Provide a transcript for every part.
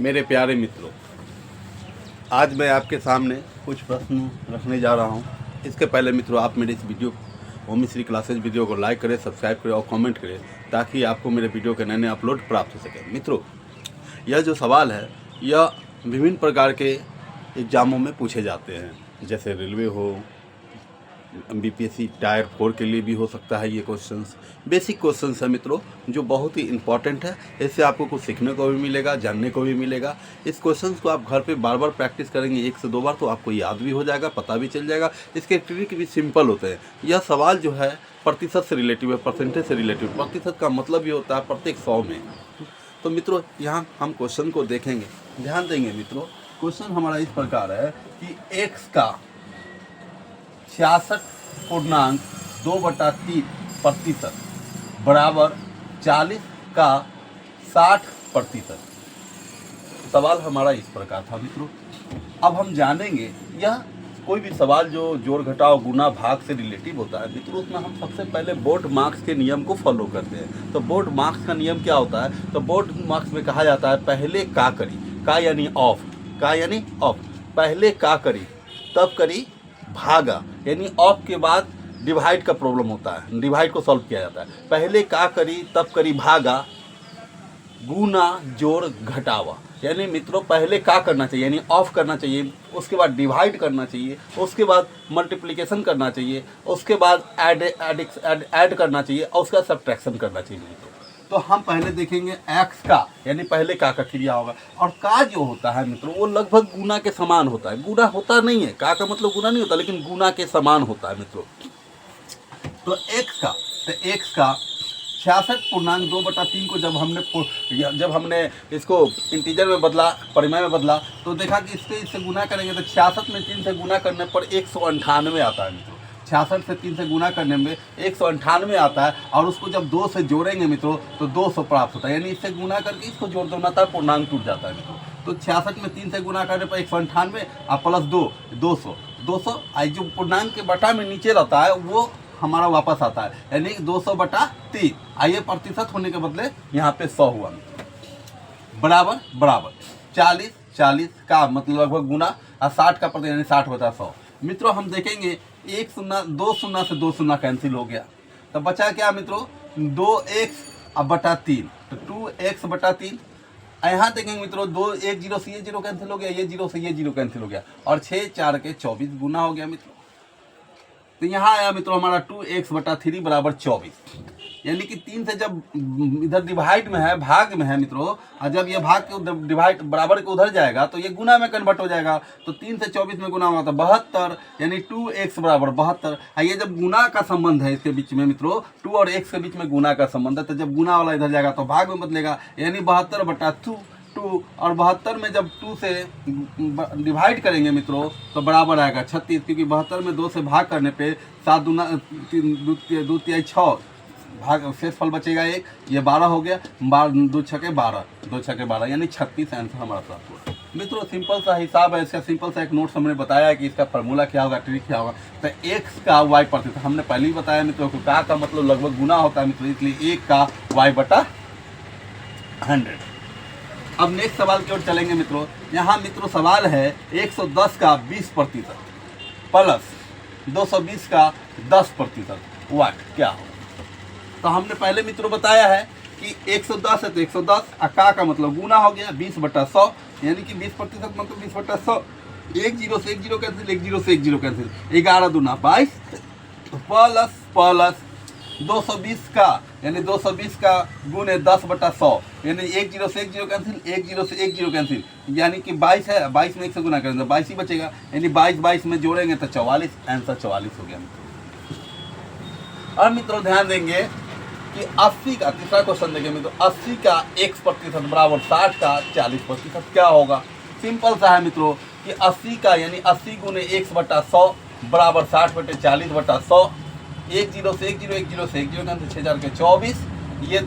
मेरे प्यारे मित्रों, आज मैं आपके सामने कुछ प्रश्न रखने जा रहा हूं। इसके पहले मित्रों, आप मेरे इस वीडियो ओम श्री क्लासेज वीडियो को लाइक करें, सब्सक्राइब करें और कमेंट करें, ताकि आपको मेरे वीडियो के नए नए अपलोड प्राप्त हो सके। मित्रों, यह जो सवाल है यह विभिन्न प्रकार के एग्ज़ामों में पूछे जाते हैं, जैसे रेलवे हो, बीपीएससी टायर 4 के लिए भी हो सकता है। ये क्वेश्चंस बेसिक क्वेश्चंस है मित्रों, जो बहुत ही इंपॉर्टेंट है। इससे आपको कुछ सीखने को भी मिलेगा, जानने को भी मिलेगा। इस क्वेश्चंस को आप घर पे बार बार प्रैक्टिस करेंगे 1 से 2 बार, तो आपको याद भी हो जाएगा, पता भी चल जाएगा। इसके ट्रिक भी सिंपल होते हैं। यह सवाल जो है प्रतिशत से रिलेटिव है, परसेंटेज से रिलेटिव। प्रतिशत का मतलब ये होता है प्रत्येक 100 में। तो मित्रों, यहाँ हम क्वेश्चन को देखेंगे, ध्यान देंगे मित्रों। क्वेश्चन हमारा इस प्रकार है कि x का 66.2/3% बराबर 40 का 60%। सवाल हमारा इस प्रकार था मित्रों। अब हम जानेंगे, यह कोई भी सवाल जो जोड़ घटाव गुना भाग से रिलेटिव होता है मित्रों, उसमें हम सबसे पहले बोर्ड मार्क्स के नियम को फॉलो करते हैं। तो बोर्ड मार्क्स का नियम क्या होता है? तो बोर्ड मार्क्स में कहा जाता है पहले का करी, का यानी ऑफ, का यानी ऑफ, पहले का करी तब करी भागा, यानी ऑफ के बाद डिवाइड का प्रॉब्लम होता है, डिवाइड को सॉल्व किया जाता है। पहले का करी तब करी भागा, गुना जोड़ घटावा, यानी मित्रों पहले का करना चाहिए यानी ऑफ करना चाहिए, उसके बाद डिवाइड करना चाहिए, उसके बाद मल्टीप्लिकेशन करना चाहिए, उसके बाद ऐड करना चाहिए और उसका सब्ट्रैक्शन करना चाहिए मित्रों। तो हम पहले देखेंगे एक्स का, यानी पहले का क्रिया होगा। और का जो होता है मित्रों, वो लगभग गुना के समान होता है। गुना होता नहीं है, का मतलब गुना नहीं होता, लेकिन गुना के समान होता है मित्रों। तो एक्स का 66.2/3 को जब हमने इसको इंटीजर में बदला, परिमेय में बदला, तो देखा कि इससे गुना करेंगे तो 66 में 3 से गुना करने पर 198 आता है मित्रों। 66 से 3 से गुना करने में 198 आता है, और उसको जब 2 से जोड़ेंगे मित्रों तो 200 प्राप्त होता है। यानी इससे गुना करके इसको जोड़ देना था, पूर्णांक टूट जाता है मित्रों। तो 66 में 3 से गुना करने पर 198 और प्लस 200 जो पूर्णांक के बटा में नीचे रहता है वो हमारा वापस आता है, यानी 200/3। आइए, प्रतिशत होने के बदले यहाँ पे 100 हुआ बराबर 40 का मतलब लगभग गुना, और 60 का प्रतिशत यानी 60/100। मित्रों, हम देखेंगे 1 शून्य 2 शून्य से 2 शून्य कैंसिल हो गया, तो बचा क्या मित्रों? 2x/3, तो 2x/3। यहाँ देखेंगे मित्रों, 2 1 0 से ये 0 कैंसिल हो गया, ये 0 से ये 0 कैंसिल हो गया, और 6 4 के 24 गुना हो गया मित्रों। तो यहाँ आया मित्रों हमारा 2x/3 बराबर 24, यानी कि 3 से जब इधर डिवाइड में है, भाग में है मित्रों, और जब ये भाग के डिवाइड बराबर के उधर जाएगा तो ये गुना में कन्वर्ट हो जाएगा। तो 3 से 24 में गुना हुआ तो 72, यानी 2x बराबर 72। ये जब गुना का संबंध है इसके बीच में मित्रों, 2 और x के बीच में गुना का संबंध है, तो जब गुना वाला इधर जाएगा तो भाग में बदलेगा, यानी 72/2। और 72 में जब 2 से डिवाइड करेंगे मित्रों तो बराबर आएगा 36, क्योंकि 72 में 2 से भाग करने पे 7 दूना 2 तिहाई 6 भाग, शेष फल बचेगा 1, ये 12 हो गया, 2 छके 12, यानी 36 आंसर हमारा प्राप्त हुआ मित्रों। सिंपल सा हिसाब है इसका, सिंपल सा एक नोट्स हमने बताया है कि इसका फार्मूला क्या होगा, ट्रिक क्या होगा। तो x का y प्रतिशत हमने पहले ही बताया मित्रों को, का मतलब लगभग गुना होता है मित्रों, इसलिए 1 का y/100। अब नेक्स्ट सवाल की ओर चलेंगे मित्रों। यहाँ मित्रों सवाल है 110 का 20% प्लस 220 का 10% वाट क्या हो? तो हमने पहले मित्रों बताया है कि 110 है तो 110, का मतलब गुना हो गया 20/100, यानी कि 20% मतलब 20/100। 1 0 से 1 0 कैंसिल, 1 0 से 1 0 कैंसिल, 11 दूना 22 प्लस 220 का, यानी 220 का गुने 10/100, यानी 1 0 से 1 0 कैंसिल, 1 0 से 1 0 कैंसिल, यानी कि 22 है, 22 में 1 से गुना करेंगे तो 22 ही बचेगा, यानी 22 में जोड़ेंगे तो 44, आंसर 44 हो गया मित्रों। और मित्रों ध्यान देंगे कि 80 का तीसरा क्वेश्चन देखेंगे मित्रों, 80 का x% बराबर 60 का 40% क्या होगा? सिंपल सा है मित्रों कि 80 का यानी 80 गुने x/100 बराबर 60/40/100। 1 0 से 1 0, 1 0 से 1 0 कैंसिल, 6 4 के 24। ये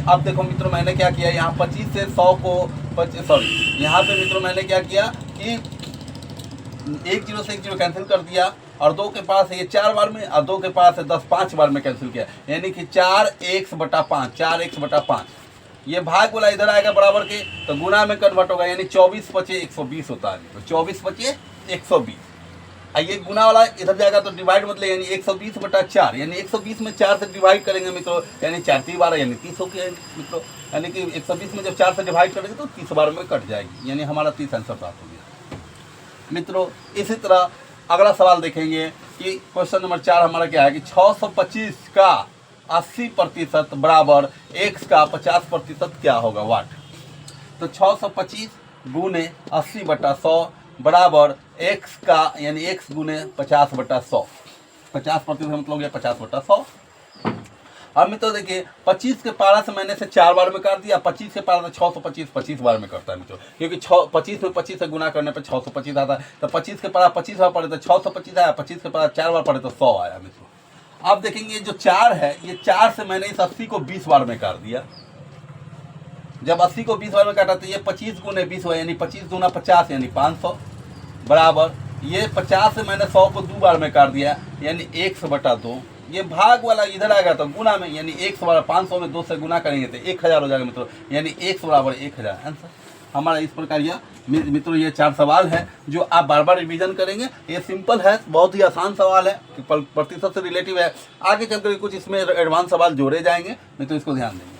अब देखो मित्रों मैंने क्या किया, यहाँ 25 से 100 को यहाँ पे मित्रों मैंने क्या किया कि 1 0 से 1 0 कैंसिल कर दिया, और 2 के पास है ये 4 बार में, और 2 के पास है 10 5 बार में कैंसिल किया, यानी कि 4x/5, ये भाग वाला इधर आएगा बराबर के, तो गुना में कन्वर्ट होगा, यानी 24 बचे 120 होता है। तो 24 बचे 120, ये गुना वाला इधर जाएगा तो डिवाइड मतलब यानी 120 बटा 4, यानी 120 में 4 से डिवाइड करेंगे मित्रों, यानी 4 3 12 यानी 30 हो गया मित्रों, यानी कि 120 में जब 4 से डिवाइड करेंगे तो 30 बार में कट जाएगी, यानी हमारा 30 आंसर प्राप्त हो गया मित्रों। इसी तरह अगला सवाल देखेंगे कि क्वेश्चन नंबर 4 हमारा क्या है कि 625 का 80% बराबर x का 50% क्या होगा, वाट। तो 625 गुने 80 बटा 100 बराबर x का यानी x गुने 50 बटा 100, 50% मतलब हो गया 50 बटा 100। अब मित्रों देखिए 25 के पारा से मैंने से 4 बार में काट दिया, 25 के पारा से 625 25 बार में करता है मित्रों, क्योंकि 25 में 25 से गुना करने पर 625 आता है। तो 25 के पारा 25 बार पड़े तो 625 आया, 25 के पारा 4 बार पड़े तो 100 आया मित्रों। अब देखेंगे जो 4 है, ये 4 से मैंने इस 80 को 20 बार में काट दिया। जब 80 को 20 बार में काटा तो ये 25 गुने 20 हुआ, यानी 25 दूना 50 यानी 500 बराबर, ये 50 से मैंने 100 को 2 बार में काट दिया, यानी 100 बटा 2। ये भाग वाला इधर आएगा तो गुना में, यानी 100 बराबर 500 में 2 से गुना करेंगे तो 1000 हो जाएगा मित्रों, यानी 100 बराबर 1000 आंसर हमारा। इस प्रकार यह मित्रों ये 4 सवाल है जो आप बार बार रिवीजन करेंगे। ये सिंपल है, बहुत ही आसान सवाल है, प्रतिशत से रिलेटिव है। आगे चलकर कुछ इसमें एडवांस सवाल जोड़े जाएंगे मित्रों, इसको ध्यान देंगे।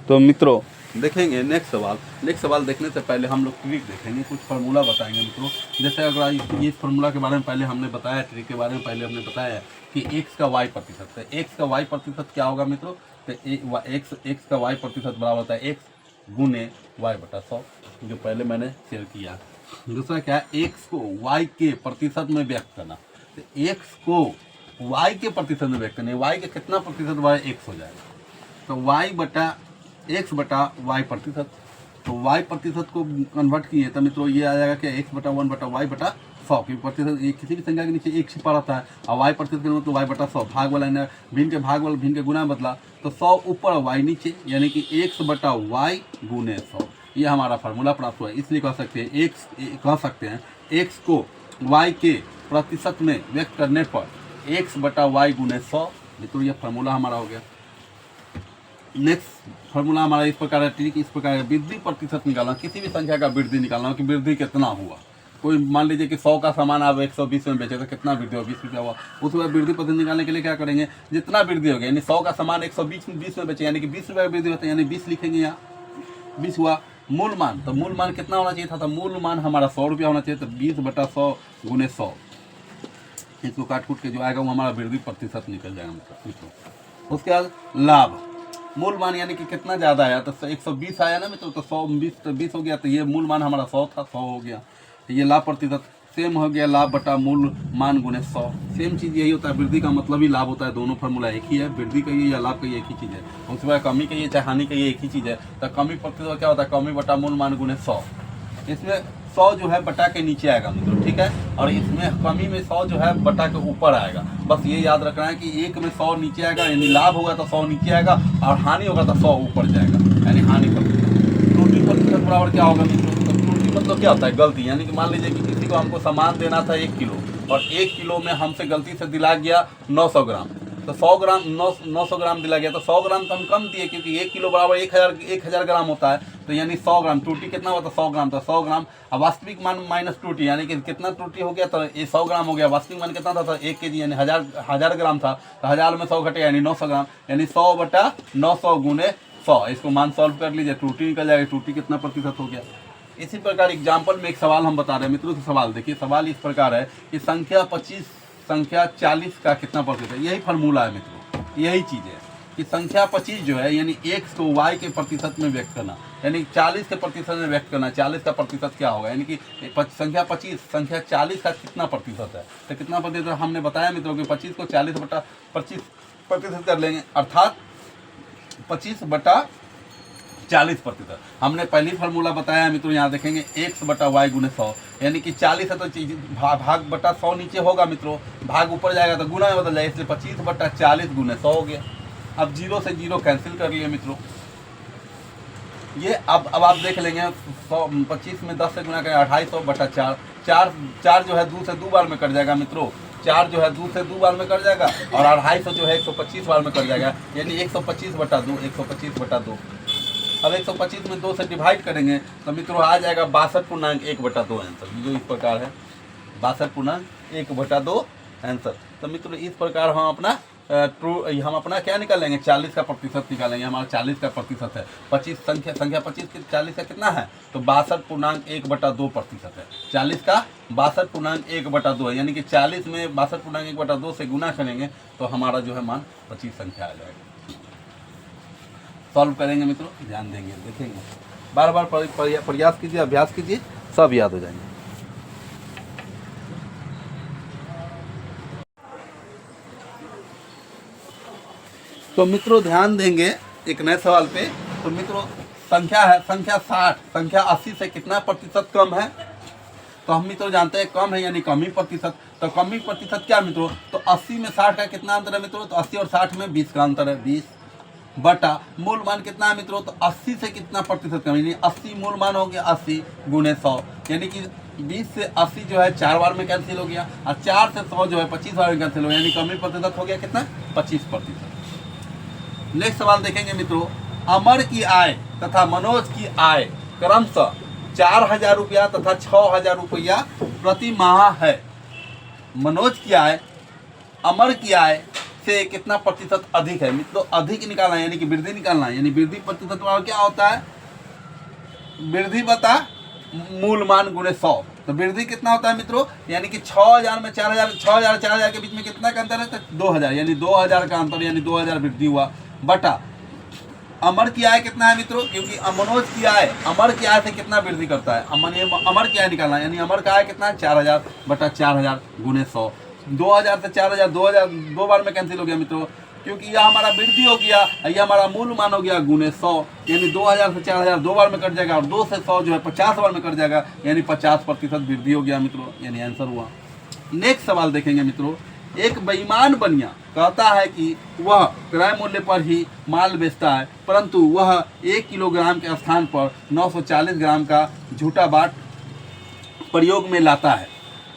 तो मित्रों देखेंगे नेक्स्ट सवाल देखने से पहले हम लोग ट्रिक देखेंगे, कुछ फार्मूला बताएंगे मित्रों। जैसे अगर इस फार्मूला के बारे में पहले हमने बताया, ट्रिक के बारे में पहले हमने बताया कि x का y प्रतिशत है। x का y प्रतिशत क्या होगा मित्रों, तो x का y प्रतिशत बराबर होता है x गुने y बटा 100, जो पहले मैंने शेयर किया। दूसरा क्या है, x को y के प्रतिशत में व्यक्त करना। तो x को y के प्रतिशत में व्यक्त करना, y के कितना प्रतिशत बड़ा x हो जाएगा, तो y बटा x बटा y प्रतिशत। तो y प्रतिशत को कन्वर्ट किए तो मित्रों ये आ जाएगा कि x बटा 1 बटा y बटा 100, की प्रतिशत किसी भी संख्या के नीचे एक छिपा रहता है, और y प्रतिशत के मतलब y बटा 100, भाग वाला है भिन्न के भाग वाला भिन्न के गुना बदला, तो 100 ऊपर y नीचे, यानी कि x बटा y गुने 100। ये हमारा फार्मूला प्राप्त हुआ है। इसलिए कह सकते हैं x को y के प्रतिशत में व्यक्त करने पर x बटा y गुने 100, मित्रों ये फार्मूला हमारा हो गया। नेक्स्ट फार्मूला हमारा इस प्रकार है, ट्रिक इस प्रकार है, वृद्धि प्रतिशत निकालना, किसी भी संख्या का वृद्धि निकालना कि वृद्धि कितना हुआ। कोई मान लीजिए कि 100 का सामान आप 120 में बेचे तो कितना वृद्धि हुआ, 20 रुपया हुआ। उसके बाद वृद्धि प्रतिशत निकालने के लिए क्या करेंगे, जितना वृद्धि हो गया, यानी 100 का सामान 120 में बेचे, यानी कि 20 रुपये वृद्धि होता है, यानी 20 लिखेंगे यहाँ, 20 हुआ। मूल मान, तो मूल मान कितना होना चाहिए था, तो मूल मान हमारा 100 रुपया होना चाहिए, तो 20 बटा 100 गुने 100, इसको काट कूट के जो आएगा वो हमारा वृद्धि प्रतिशत निकल जाएगा मित्रों। उसके बाद लाभ, मूल मान यानी कि कितना ज़्यादा आया, तो 120 आया ना मित्रों, तो 120 हो गया, तो ये मूल मान हमारा 100 था, 100 हो गया। तो ये लाभ प्रतिशत सेम हो गया, लाभ बटा मूल मान गुने 100। सेम चीज़ यही होता है, वृद्धि का मतलब ही लाभ होता है, दोनों फार्मूला एक ही है, वृद्धि का ये या लाभ का ये एक ही चीज़ है। उसके बाद कमी का ये चाहे हानि का ये एक ही चीज़ है। तो कमी प्रतिशत क्या होता है, कमी बटा मूल मान गुने 100। इसमें 100 जो है बटा के नीचे आएगा मित्रों, ठीक है, और इसमें कमी में 100 जो है बटा के ऊपर आएगा। बस ये याद रखना है कि एक में 100 नीचे आएगा, यानी लाभ होगा तो 100 नीचे आएगा, और हानि होगा तो 100 ऊपर जाएगा, यानी हानि प्रतिशत। त्रुटि प्रतिशत बराबर क्या होगा मित्रों, तो त्रुटि मतलब क्या होता है, गलती, यानी कि मान लीजिए कि किसी को हमको सामान देना था 1 किलो, और 1 किलो में हमसे गलती से दिला गया 900 ग्राम, तो 100 ग्राम 900 ग्राम दिला गया, तो 100 ग्राम तो हम कम दिए, क्योंकि 1 किलो बराबर 1000 ग्राम होता है, तो यानी 100 ग्राम त्रुटि कितना हुआ, तो 100 ग्राम, तो 100 ग्राम। अब वास्तविक मान माइनस त्रुटि, यानी कि कितना त्रुटि हो गया, तो ये 100 ग्राम हो गया। वास्तविक मान कितना था, तो 1 kg यानी 1000 ग्राम था, तो 1000 में 100 घटे यानी 900 ग्राम, यानी 100 बटा 900 गुने 100। इसको मान सॉल्व कर लीजिए, त्रुटि निकल जाएगी, त्रुटि कितना प्रतिशत हो गया। इसी प्रकार एग्जाम्पल में एक सवाल हम बता रहे हैं मित्रों, सवाल देखिए, सवाल इस प्रकार है कि संख्या 40 का कितना प्रतिशत है। यही फार्मूला है मित्रों, यही चीज़ है कि संख्या 25 जो है, यानी x को y के प्रतिशत में व्यक्त करना, यानी 40 के प्रतिशत में व्यक्त करना। 40 का प्रतिशत क्या होगा, यानी कि संख्या 40 का कितना प्रतिशत है, तो कितना प्रतिशत हमने बताया मित्रों कि 25 को 40 बटा 25 प्रतिशत कर लेंगे, अर्थात 25 बटा 40%। हमने पहली फार्मूला बताया है मित्रों, यहाँ देखेंगे x बटा y गुने 100, यानी कि 40 है तो भाग बटा 100 नीचे होगा मित्रों, भाग ऊपर जाएगा तो गुना में बदल जाएगा, इसलिए 25 बटा 40 गुने 100 हो गया। अब 0 से 0 कैंसिल कर लिए मित्रों, ये अब आप देख लेंगे 125 में 10 से गुना करें 250 बटा 4, 4 जो है 2 से 2 बार में कट जाएगा मित्रों, 4 जो है 2 से 2 बार में कट जाएगा और 250 जो है 125 बार में कट जाएगा, यानी 125 बटा 2, 125 बटा 2। अब 125 में 2 से डिवाइड करेंगे तो मित्रों आ जाएगा 62.1/2 आंसर, जो इस प्रकार है 62.1/2 आंसर। तो मित्रों इस प्रकार हम अपना क्या निकाल लेंगे, 40 का प्रतिशत निकालेंगे। हमारा 40 का प्रतिशत है, 25 संख्या 25 के 40 का कितना है, तो 62.1/2% है। 40 का 62.1/2 है, यानी कि 40 में 62.1/2 से गुना करेंगे तो हमारा जो है मान 25 संख्या आ जाएगा। सॉल्व करेंगे मित्रों, ध्यान देंगे, देखेंगे, बार बार प्रयास कीजिए, अभ्यास कीजिए, सब याद हो जाएंगे। तो मित्रों ध्यान देंगे एक नए सवाल पे। तो मित्रों संख्या है, संख्या 60, संख्या 80 से कितना प्रतिशत कम है, तो हम मित्रों जानते हैं कम है यानी कमी प्रतिशत। तो कमी प्रतिशत क्या मित्रों, तो 80 में 60 का कितना अंतर है मित्रों, तो 80 और 60 में 20 का अंतर है, 20 बटा मूल मान कितना है मित्रों, तो 80 से कितना प्रतिशत कम, यानी 80 मूल मान हो गया 80 गुणे 100, यानी कि 20 से 80 जो है 4 बार में कैंसिल हो गया और 4 से 100 जो है 25 बार में कैंसिल हो गया, यानी कमी प्रतिशत हो गया कितना, 25%। नेक्स्ट सवाल देखेंगे मित्रों, अमर की आय तथा मनोज की आय क्रमशः 4,000 रुपया तथा 6,000 रुपया प्रति माह है। मनोज की आय अमर की आय से कितना प्रतिशत अधिक है मित्रों, अधिक निकालना है यानी कि वृद्धि निकालना है, यानी वृद्धि प्रतिशत क्या होता है, वृद्धि बता मूल मान गुणे 100। तो वृद्धि कितना होता है मित्रों, यानी कि 6,000 में 4,000, 6,000 4,000 के बीच में कितना का अंतर है, तो 2,000, यानी 2,000 का अंतर, यानी 2,000 वृद्धि हुआ, बटा अमर की आय कितना है मित्रों, क्योंकि मनोज की आय अमर की आय से कितना वृद्धि करता है, अमर की आय निकालना है, यानी अमर का आय कितना है 4,000 बटा 4,000 गुणे 100। 2,000 से 4,000, 2,000 2 बार में कैंसिल हो गया मित्रों, क्योंकि यह हमारा वृद्धि हो गया, यह हमारा मूल मान हो गया गुणे 100, यानी 2,000 से 4,000 2 बार में कट जाएगा और 2 से 100 जो है 50 बार में कट जाएगा, यानी 50% वृद्धि हो गया मित्रों, यानी आंसर हुआ। नेक्स्ट सवाल देखेंगे मित्रों, एक बेईमान बनिया कहता है कि वह क्रय मूल्य पर ही माल बेचता है, परंतु वह 1 किलोग्राम के स्थान पर 940 ग्राम का झूठा बाट प्रयोग में लाता है,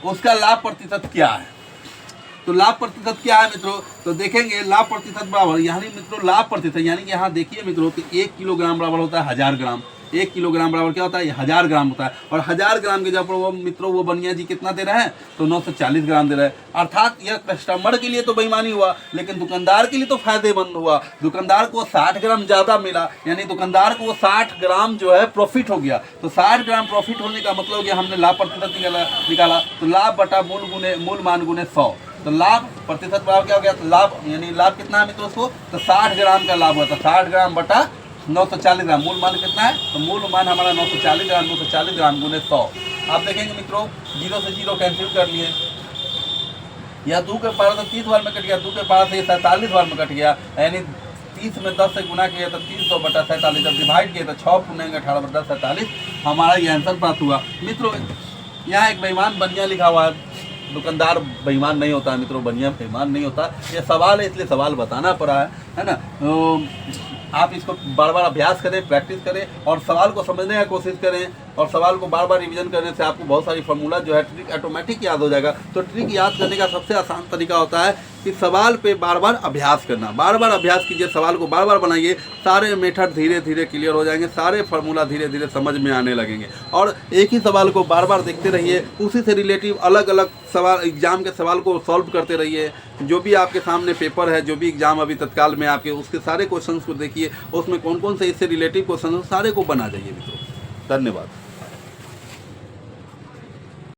उसका लाभ प्रतिशत क्या है। तो लाभ प्रतिशत क्या है मित्रों, तो देखेंगे लाभ प्रतिशत बराबर, यानी मित्रों लाभ प्रतिशत यानी कि यहाँ देखिए मित्रों कि 1 किलोग्राम बराबर होता है 1000 ग्राम, 1 किलोग्राम बराबर क्या होता है, 1000 ग्राम होता है, और 1000 ग्राम के जब वो मित्रों वो बनिया जी कितना दे रहे हैं, तो 940 ग्राम दे रहे हैं। अर्थात यह कस्टमर के लिए तो बेईमानी हुआ, लेकिन दुकानदार के लिए तो फायदेमंद हुआ। दुकानदार को 60 ग्राम ज़्यादा मिला, यानी दुकानदार को 60 ग्राम जो है प्रॉफिट हो गया। तो 60 ग्राम प्रॉफिट होने का मतलब हो गया हमने लाभ प्रतिशत निकाला, तो लाभ बटा मूल मान गुणे 100, तो लाभ प्रतिशत बराबर क्या हो गया, तो लाभ यानी लाभ कितना है मित्रों उसको, तो 60 ग्राम का लाभ हुआ, तो 60 ग्राम बटा 940 ग्राम, मूल मान कितना है, तो मूल मान हमारा 940 ग्राम, 940 ग्राम गुने 100। आप देखेंगे मित्रों 0 से 0 कैंसिल कर लिए, यह 2 के पारा तो 30 बार में कट गया, 2 के पारा से 47 बार में कट गया, यानी 30 में 10 से गुना किया तो 300 बटा 47, जब डिवाइड किया तो 6 पूर्णांक 18 बटा 47 हमारा ये आंसर प्राप्त हुआ। मित्रों यहाँ एक बेईमान बनिया लिखा हुआ है, दुकानदार बेईमान नहीं होता है मित्रों, बनिया बेईमान नहीं होता। ये सवाल है इसलिए सवाल बताना पड़ा है ना। तो आप इसको बार बार अभ्यास करें, प्रैक्टिस करें और सवाल को समझने की कोशिश करें, और सवाल को बार बार रिवीजन करने से आपको बहुत सारी फार्मूला जो है ट्रिक ऑटोमेटिक याद हो जाएगा। तो ट्रिक याद करने का सबसे आसान तरीका होता है कि सवाल पे बार बार अभ्यास करना, बार बार अभ्यास कीजिए, सवाल को बार बार बनाइए, सारे मेथड धीरे धीरे क्लियर हो जाएंगे, सारे फार्मूला धीरे धीरे समझ में आने लगेंगे। और एक ही सवाल को बार बार देखते रहिए, उसी से रिलेटिव अलग अलग सवाल, एग्जाम के सवाल को सॉल्व करते रहिए। जो भी आपके सामने पेपर है, जो भी एग्जाम अभी तत्काल में आपके, उसके सारे क्वेश्चंस को देखिए, उसमें कौन कौन से इससे रिलेटिव क्वेश्चन सारे को बना जाइए मित्रों। धन्यवाद।